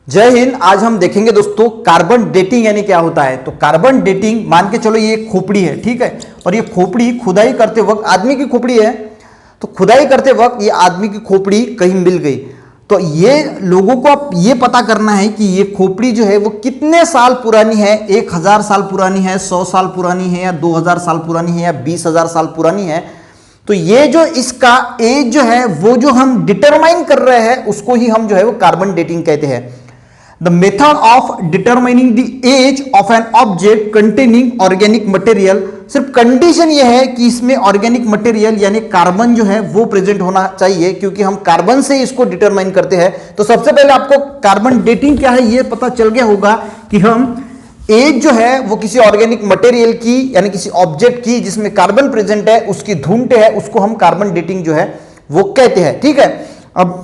जय हिंद। आज हम देखेंगे दोस्तों कार्बन डेटिंग यानी क्या होता है। तो कार्बन डेटिंग मान के चलो ये एक खोपड़ी है, ठीक है, और ये खोपड़ी खुदाई करते वक्त आदमी की खोपड़ी है, तो खुदाई करते वक्त ये आदमी की खोपड़ी कहीं मिल गई। तो ये लोगों को अब ये पता करना है कि ये खोपड़ी जो है वो कितने साल पुरानी है, 1000 साल पुरानी है, 100 साल पुरानी है, या 2000 साल पुरानी है, या 20,000 साल पुरानी है। तो ये जो इसका एज जो है वो जो हम डिटरमाइन कर रहे हैं उसको ही हम जो है वो कार्बन डेटिंग कहते हैं। The method of determining the age of an object containing organic material, सिर्फ कंडीशन यह है कि इसमें ऑर्गेनिक मटेरियल यानी कार्बन जो है वो प्रेजेंट होना चाहिए, क्योंकि हम कार्बन से इसको डिटरमाइन करते हैं। तो सबसे पहले आपको कार्बन डेटिंग क्या है ये पता चल गया होगा कि हम एज जो है वो किसी ऑर्गेनिक मटेरियल की यानी किसी ऑब्जेक्ट की जिसमें कार्बन प्रेजेंट है उसकी ढूंढते हैं, उसको हम कार्बन डेटिंग जो है वो कहते हैं, ठीक है। अब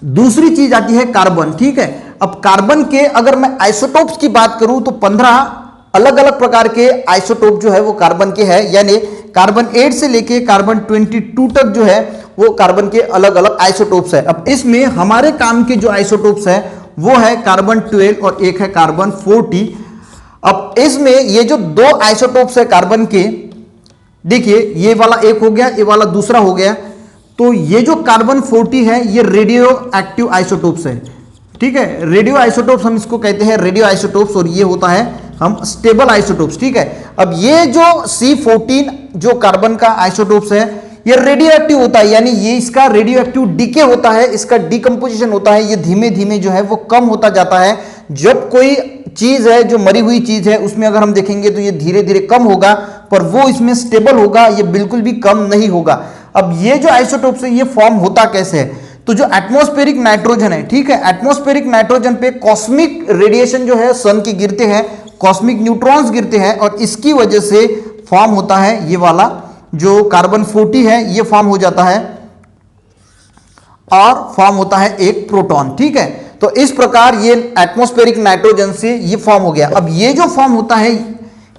दूसरी चीज आती है कार्बन, ठीक है। अब कार्बन के अगर मैं आइसोटोप्स की बात करूं तो 15 अलग अलग प्रकार के आइसोटोप जो है वो कार्बन के हैं, यानी कार्बन 8 से लेके कार्बन 22 तक जो है वो कार्बन के अलग अलग आइसोटोप्स है। अब इसमें हमारे काम के जो आइसोटोप्स है वो है कार्बन 12 और एक है कार्बन 40। अब इसमें ये जो दो आइसोटोप्स है कार्बन के, देखिए ये वाला एक हो गया, ये वाला दूसरा हो गया। तो ये जो कार्बन 40 है ये रेडियो एक्टिव आइसोटोप्स है, ठीक है। रेडियो आइसोटोप्स हम इसको कहते हैं, रेडियो आइसोटोप्स, और ये होता है हम स्टेबल आइसोटोप्स, ठीक है। अब ये जो C14 जो कार्बन का आइसोटोप्स है ये रेडियो एक्टिव होता है, यानी ये इसका रेडियो एक्टिव डीके होता है, इसका डिकम्पोजिशन होता है, ये धीमे धीमे जो है वो कम होता जाता है। जब कोई चीज है जो मरी हुई चीज है उसमें अगर हम देखेंगे तो ये धीरे धीरे कम होगा, पर वो इसमें स्टेबल होगा, ये बिल्कुल भी कम नहीं होगा। अब ये जो आइसोटोप्स है ये फॉर्म होता कैसे है, तो जो एटमॉस्फेरिक नाइट्रोजन है, ठीक है, एटमॉस्फेरिक नाइट्रोजन पे कॉस्मिक रेडिएशन जो है सन के गिरते हैं, कॉस्मिक न्यूट्रॉन्स गिरते हैं, और इसकी वजह से फॉर्म होता है ये वाला जो कार्बन 40 है, ये फॉर्म हो जाता है और फॉर्म होता है एक प्रोटॉन, ठीक है। तो इस प्रकार ये एटमॉस्फेरिक नाइट्रोजन से ये फॉर्म हो गया। अब ये जो फॉर्म होता है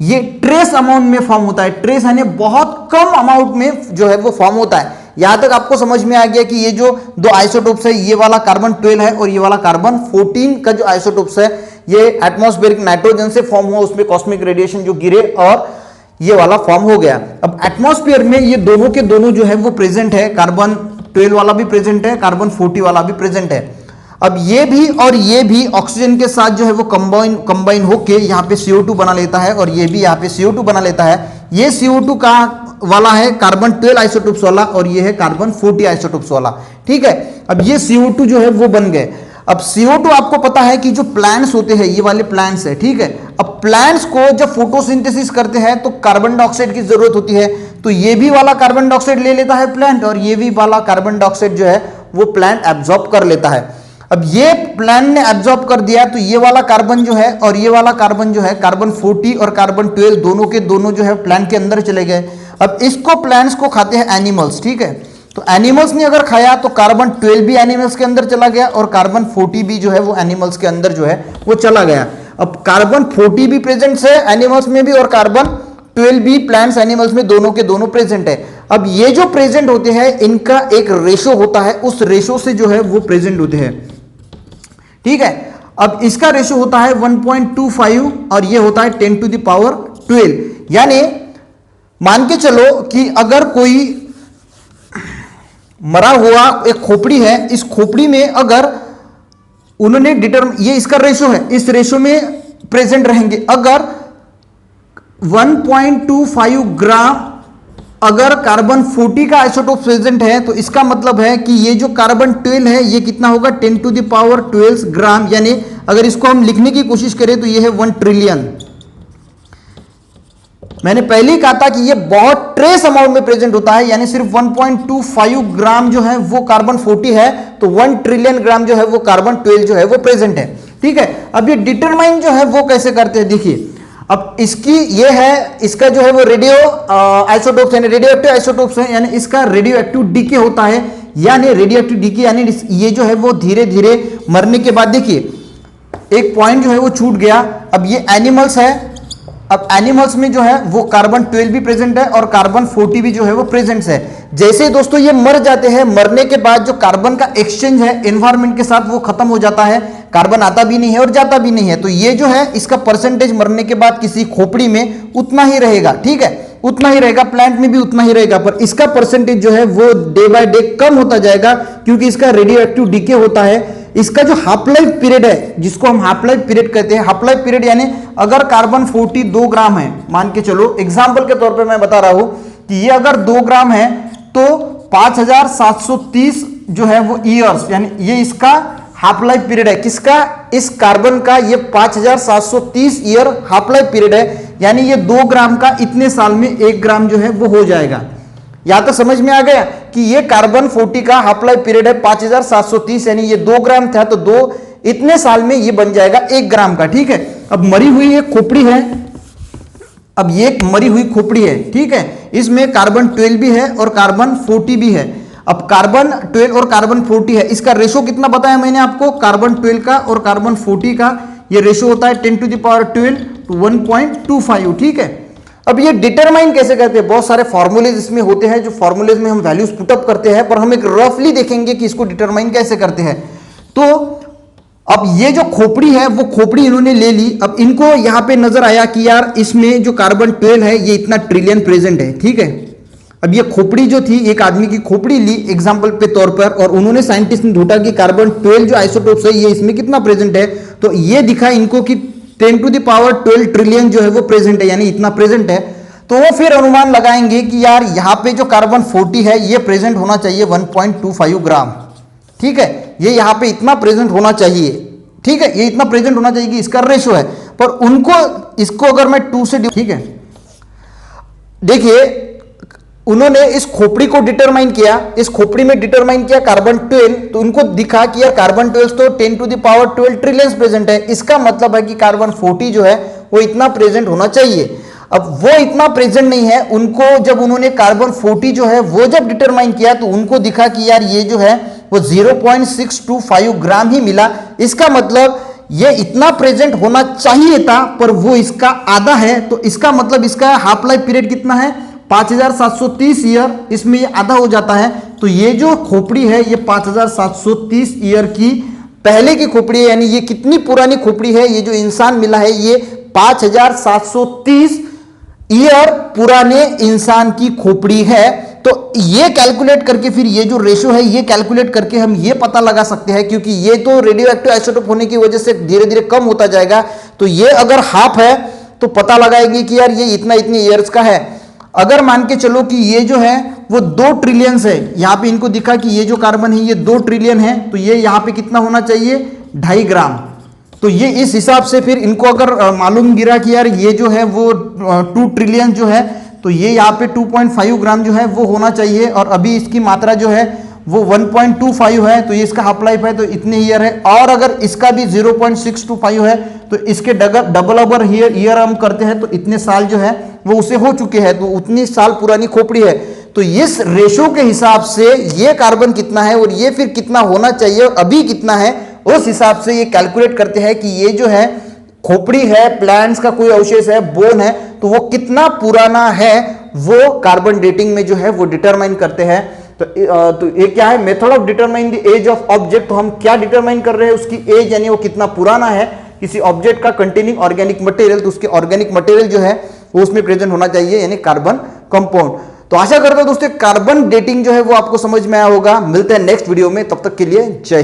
ये ट्रेस अमाउंट में फॉर्म होता है, ट्रेस यानी बहुत कम अमाउंट में जो है वो फॉर्म होता है। यहां तक आपको समझ में आ गया कि ये जो दो आइसोटोप्स है ये वाला कार्बन 12 है और ये वाला कार्बन 14 का जो आइसोटोप्स है ये एटमॉस्फेरिक नाइट्रोजन से फॉर्म हुआ, उसमें कॉस्मिक रेडिएशन जो गिरे और ये वाला फॉर्म हो गया। अब एटमॉस्फेयर में ये दोनों के दोनों जो है वो प्रेजेंट है, कार्बन 12 वाला भी प्रेजेंट है, कार्बन 40 वाला भी प्रेजेंट है। अब ये भी और ये भी ऑक्सीजन के साथ जो है वो कंबाइन होके यहाँ पे CO2 बना लेता है, और ये भी यहाँ पे CO2 बना लेता है। ये CO2 का वाला है कार्बन 12 आइसोटोप्स वाला, और ये है कार्बन 40 आइसोटोप्स वाला, ठीक है। अब ये CO2 जो है वो बन गए। अब CO2 आपको पता है कि जो प्लांट्स होते हैं ये वाले प्लांट्स है, ठीक है। अब प्लांट्स को जब फोटोसिंथेसिस करते हैं तो कार्बन डाइऑक्साइड की जरूरत होती है, तो ये भी वाला कार्बन डाइऑक्साइड ले लेता है प्लांट, और ये भी वाला कार्बन डाइऑक्साइड जो है वो प्लांट एब्जॉर्ब कर लेता है। अब ये प्लांट ने एब्जॉर्ब कर दिया तो ये वाला कार्बन जो है और ये वाला कार्बन जो है, कार्बन 40 और कार्बन 12 दोनों के दोनों जो है प्लांट के अंदर चले गए। अब इसको प्लांट्स को खाते हैं एनिमल्स, ठीक है। तो एनिमल्स ने अगर खाया तो कार्बन 12 भी एनिमल्स के अंदर चला गया और कार्बन 40 भी जो है वो एनिमल्स के अंदर जो है वो चला गया। अब कार्बन 40 भी प्रेजेंट है एनिमल्स में भी और कार्बन 12 भी प्लांट्स एनिमल्स में दोनों के दोनों प्रेजेंट है। अब ये जो प्रेजेंट होते हैं इनका एक रेशो होता है, उस रेशो से जो है वो प्रेजेंट होते हैं, ठीक है। अब इसका रेशो होता है 1.25 और ये होता है 10 to the power 12। यानी मान के चलो कि अगर कोई मरा हुआ एक खोपड़ी है, इस खोपड़ी में अगर उन्होंने ये इसका रेशो है, इस रेशो में प्रेजेंट रहेंगे अगर 1.25 ग्राम अगर कार्बन 40 का आइसोटोप प्रेजेंट है, तो इसका मतलब है कि ये जो कार्बन 12 है ये कितना होगा 10 to the power 12 ग्राम, यानी अगर इसको हम लिखने की कोशिश करें तो ये है 1 ट्रिलियन। मैंने पहले ही कहा था कि ये बहुत ट्रेस अमाउंट में प्रेजेंट होता है, यानी सिर्फ 1.25 ग्राम जो है वो कार्बन 40 है, तो 1 ट्रिलियन ग्राम जो है वो कार्बन 12 जो है वो प्रेजेंट है, ठीक है। अब ये डिटरमाइन जो है वो कैसे करते हैं, देखिए। अब इसकी ये है, इसका जो है वो रेडियो आइसोटोप्स यानी रेडियो एक्टिव आइसोटोप्स है, यानी इसका रेडियो एक्टिव डीके होता है, यानी रेडियो एक्टिव डीके यानी ये जो है वो धीरे धीरे मरने के बाद, देखिए एक पॉइंट जो है वो छूट गया। अब ये एनिमल्स है, अब एनिमल्स में जो है वो कार्बन 12 भी प्रेजेंट है और कार्बन 40 भी जो है वो प्रेजेंट है। जैसे दोस्तों ये मर जाते हैं, मरने के बाद जो कार्बन का एक्सचेंज है एनवायरमेंट के साथ वो खत्म हो जाता है, कार्बन आता भी नहीं है और जाता भी नहीं है, तो ये जो है इसका परसेंटेज मरने के बाद किसी खोपड़ी में उतना ही रहेगा, ठीक है, उतना ही रहेगा, प्लांट में भी उतना ही रहेगा, पर इसका परसेंटेज जो है वो डे बाय डे कम होता जाएगा क्योंकि इसका रेडियो एक्टिव डीके होता है। इसका जो हाफ लाइफ पीरियड है, जिसको हम हाफ लाइफ पीरियड कहते हैं, हाफ लाइफ पीरियड यानी अगर कार्बन 42 ग्राम है, मान के चलो एग्जांपल के तौर पे मैं बता रहा हूं कि ये अगर 2 ग्राम है तो 5730 जो है वो ईयर्स, यानी ये इसका हाफ लाइफ पीरियड है, किसका, इस कार्बन का ये 5730 ईयर हाफ लाइफ पीरियड है, यानी ये 2 ग्राम का इतने साल में 1 ग्राम जो है वो हो जाएगा। या तो समझ में आ गया कि ये कार्बन 40 का हाफ लाइफ पीरियड है 5730, यानी ये 2 ग्राम था तो 2 इतने साल में ये बन जाएगा 1 ग्राम का, ठीक है। अब मरी हुई एक खोपड़ी है, अब ये मरी हुई खोपड़ी है, ठीक है, इसमें कार्बन 12 भी है और कार्बन 40 भी है। अब कार्बन 12 और कार्बन 40 है, इसका रेशो कितना बताया मैंने आपको, कार्बन 12 का और कार्बन 40 का ये रेशो होता है 10⁻12 to 1.25, ठीक है। अब ये डिटरमाइन कैसे करते हैं, बहुत सारे फॉर्मूलेज इसमें होते हैं, जो फॉर्मूलेज में हम वैल्यूज पुटअप करते हैं, पर हम एक रफली देखेंगे कि इसको डिटरमाइन कैसे करते हैं। तो अब ये जो खोपड़ी है वो खोपड़ी इन्होंने ले ली, अब इनको यहां पे नजर आया कि यार इसमें जो कार्बन 12 है ये इतना ट्रिलियन प्रेजेंट है, ठीक है। अब ये खोपड़ी जो थी, एक आदमी की खोपड़ी ली एग्जांपल पे तौर पर, और उन्होंने साइंटिस्ट ने ढूंढा कि कार्बन 12 जो आइसोटोप्स है ये इसमें कितना प्रेजेंट है, तो ये दिखा इनको कि 10⁻12 ट्रिलियन जो है वो प्रेजेंट है, यानी इतना प्रेजेंट है। तो वो फिर अनुमान लगाएंगे कि यार यहाँ पे जो कार्बन 40 है ये प्रेजेंट होना चाहिए 1.25 ग्राम, ठीक है, ये यहाँ पे इतना प्रेजेंट होना चाहिए, ठीक है, ये इतना प्रेजेंट होना चाहिए कि इसका रेशो है, पर उनको इसको अगर मैं 2 से, ठीक है, देखिए उन्होंने इस खोपड़ी को डिटरमाइन किया, इस खोपड़ी में डिटरमाइन किया कार्बन 12, तो उनको दिखा कि यार कार्बन 12 तो 10⁻12 ट्रिलियन प्रेजेंट है, इसका मतलब है कि कार्बन 40 जो है वो इतना प्रेजेंट होना चाहिए। अब वो इतना प्रेजेंट नहीं है, उनको जब उन्होंने कार्बन 40 जो है वो जब डिटरमाइन किया तो उनको दिखा कि यार ये जो है वो 0.625 ग्राम ही मिला, इसका मतलब ये इतना प्रेजेंट होना चाहिए था पर वो इसका आधा है, तो इसका मतलब इसका हाफ लाइफ पीरियड कितना है 5730 ईयर, इसमें ये आधा हो जाता है। तो ये जो खोपड़ी है ये 5730 ईयर की पहले की खोपड़ी है, यानी ये कितनी पुरानी खोपड़ी है, ये जो इंसान मिला है ये 5730 ईयर पुराने इंसान की खोपड़ी है। तो ये कैलकुलेट करके फिर ये जो रेशो है ये कैलकुलेट करके हम ये पता लगा सकते हैं, क्योंकि ये तो रेडियो एक्टिव आइसोटोप होने की वजह से धीरे धीरे कम होता जाएगा, तो ये अगर हाफ है तो पता लगाएंगे कि यार ये इतनी ईयर्स का है। अगर मान के चलो कि ये जो है वो 2 ट्रिलियन है, यहां पे इनको दिखा कि ये जो कार्बन है ये 2 ट्रिलियन है, तो ये यहां पे कितना होना चाहिए 2.5 ग्राम, तो ये इस हिसाब से फिर इनको अगर मालूम गिरा कि यार ये जो है वो 2 ट्रिलियन जो है, तो ये यहाँ पे 2.5 ग्राम जो है वो होना चाहिए, और अभी इसकी मात्रा जो है वो 1.25 है, तो ये इसका हाफ लाइफ है तो इतने ईयर है, और अगर इसका भी 0.625 है तो इसके डबल ओवर ईयर हम करते हैं तो इतने साल जो है वो उसे हो चुके हैं, तो उतनी साल पुरानी खोपड़ी है। तो इस रेशो के हिसाब से ये कार्बन कितना है और ये फिर कितना होना चाहिए और अभी कितना है, उस हिसाब से ये कैलकुलेट करते हैं कि ये जो है खोपड़ी है, प्लांट्स का कोई अवशेष है, बोन है, तो वो कितना पुराना है, वो कार्बन डेटिंग में जो है वो डिटरमाइन करते हैं। तो ये क्या है, method of determine the age of object. तो हम क्या डिटरमाइन कर रहे हैं, उसकी एज यानी वो कितना पुराना है किसी ऑब्जेक्ट का कंटेनिंग ऑर्गेनिक मटेरियल, तो उसके ऑर्गेनिक मटेरियल जो है वो उसमें प्रेजेंट होना चाहिए, यानी कार्बन कंपाउंड। तो आशा करता हूं दोस्तों कार्बन डेटिंग जो है वो आपको समझ में आया होगा। मिलते हैं नेक्स्ट वीडियो में, तब तक के लिए जय हिंद।